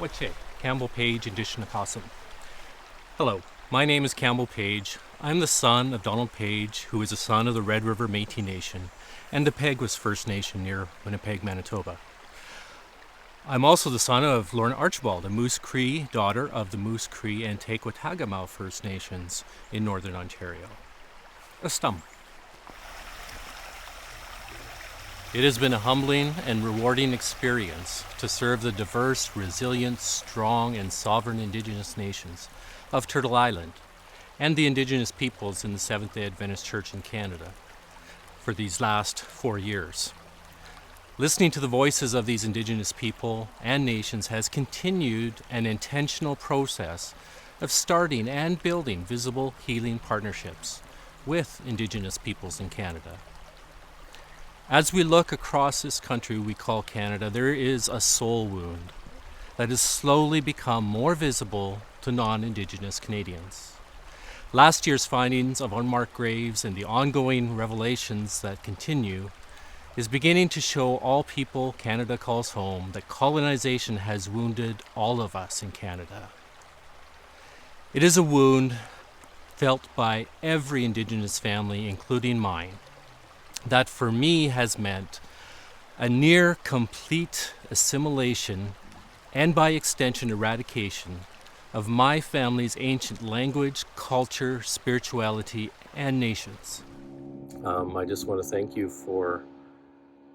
Wache, Campbell Page, Indishinakasam. Hello, my name is Campbell Page. I'm the son of Donald Page, who is a son of the Red River Métis Nation and the Peguis First Nation near Winnipeg, Manitoba. I'm also the son of Lorna Archibald, a Moose Cree daughter of the Moose Cree and Tequatagamal First Nations in Northern Ontario. A stum. It has been a humbling and rewarding experience to serve the diverse, resilient, strong, and sovereign Indigenous nations of Turtle Island and the Indigenous peoples in the Seventh-day Adventist Church in Canada for these last 4 years. Listening to the voices of these Indigenous people and nations has continued an intentional process of starting and building visible healing partnerships with Indigenous peoples in Canada. As we look across this country we call Canada, there is a soul wound that has slowly become more visible to non-Indigenous Canadians. Last year's findings of unmarked graves and the ongoing revelations that continue is beginning to show all people Canada calls home that colonization has wounded all of us in Canada. It is a wound felt by every Indigenous family, including mine, that for me has meant a near complete assimilation and by extension eradication of my family's ancient language, culture, spirituality, and nations. I just want to thank you for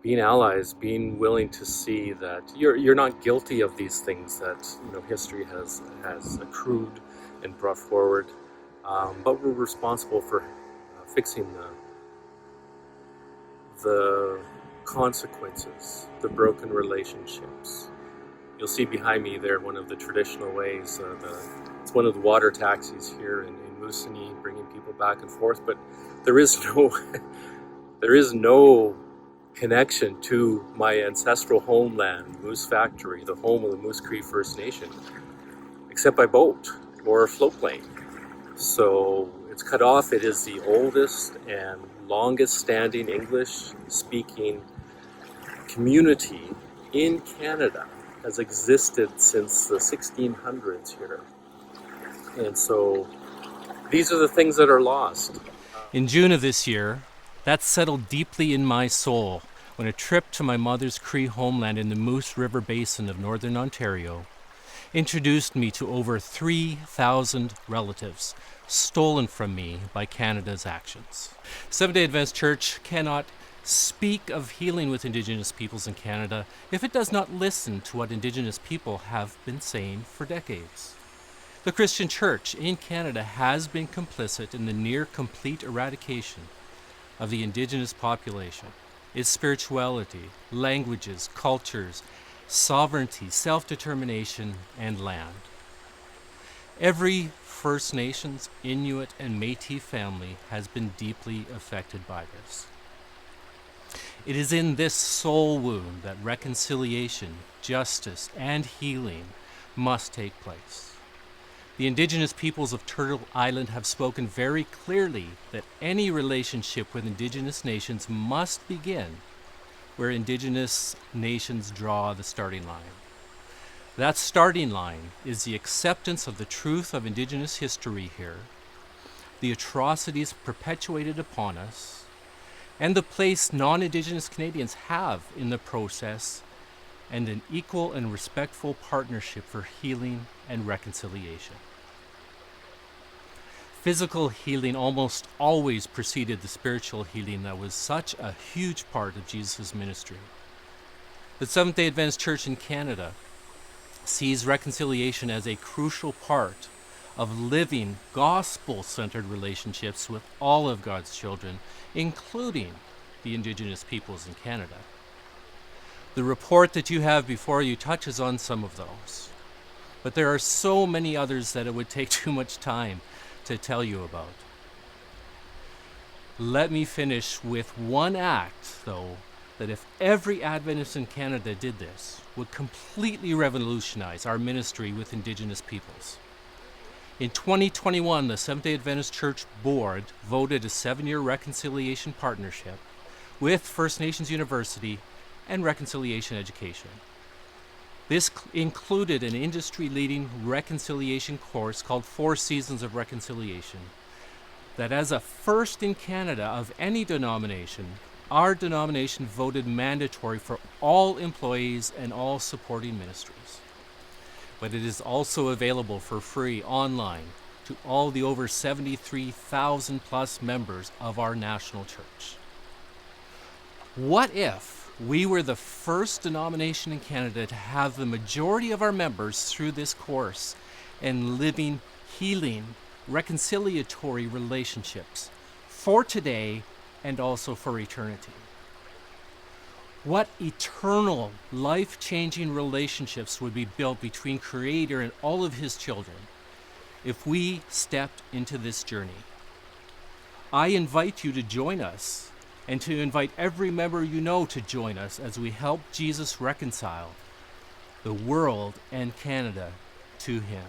being allies, being willing to see that you're not guilty of these things that history has accrued and brought forward, but we're responsible for fixing the consequences, the broken relationships. You'll see behind me there one of the traditional ways. It's one of the water taxis here in Moosonee, bringing people back and forth. But there is no connection to my ancestral homeland, Moose Factory, the home of the Moose Cree First Nation, except by boat or float plane. So it's cut off. It is the oldest and longest standing English speaking community in Canada, has existed since the 1600s here. And so these are the things that are lost. In June of this year, that settled deeply in my soul when a trip to my mother's Cree homeland in the Moose River Basin of Northern Ontario introduced me to over 3,000 relatives stolen from me by Canada's actions. Seventh-day Adventist Church cannot speak of healing with Indigenous peoples in Canada if it does not listen to what Indigenous people have been saying for decades. The Christian Church in Canada has been complicit in the near complete eradication of the Indigenous population, its spirituality, languages, cultures, sovereignty, self-determination, and land. Every First Nations, Inuit, and Métis family has been deeply affected by this. It is in this soul wound that reconciliation, justice, and healing must take place. The Indigenous peoples of Turtle Island have spoken very clearly that any relationship with Indigenous nations must begin where Indigenous nations draw the starting line. That starting line is the acceptance of the truth of Indigenous history here, the atrocities perpetuated upon us, and the place non-Indigenous Canadians have in the process, and an equal and respectful partnership for healing and reconciliation. Physical healing almost always preceded the spiritual healing that was such a huge part of Jesus' ministry. The Seventh-day Adventist Church in Canada sees reconciliation as a crucial part of living gospel-centered relationships with all of God's children, including the Indigenous peoples in Canada. The report that you have before you touches on some of those, but there are so many others that it would take too much time to tell you about. Let me finish with one act, though, that if every Adventist in Canada did this, would completely revolutionize our ministry with Indigenous peoples. In 2021, the Seventh-day Adventist Church Board voted a 7-year reconciliation partnership with First Nations University and Reconciliation Education. This included an industry-leading reconciliation course called 4 Seasons of Reconciliation, that as a first in Canada of any denomination, our denomination voted mandatory for all employees and all supporting ministries. But it is also available for free online to all the over 73,000 plus members of our national church. What if we were the first denomination in Canada to have the majority of our members through this course and living, healing, reconciliatory relationships for today and also for eternity? What eternal, life-changing relationships would be built between Creator and all of His children if we stepped into this journey? I invite you to join us and to invite every member you know to join us as we help Jesus reconcile the world and Canada to Him.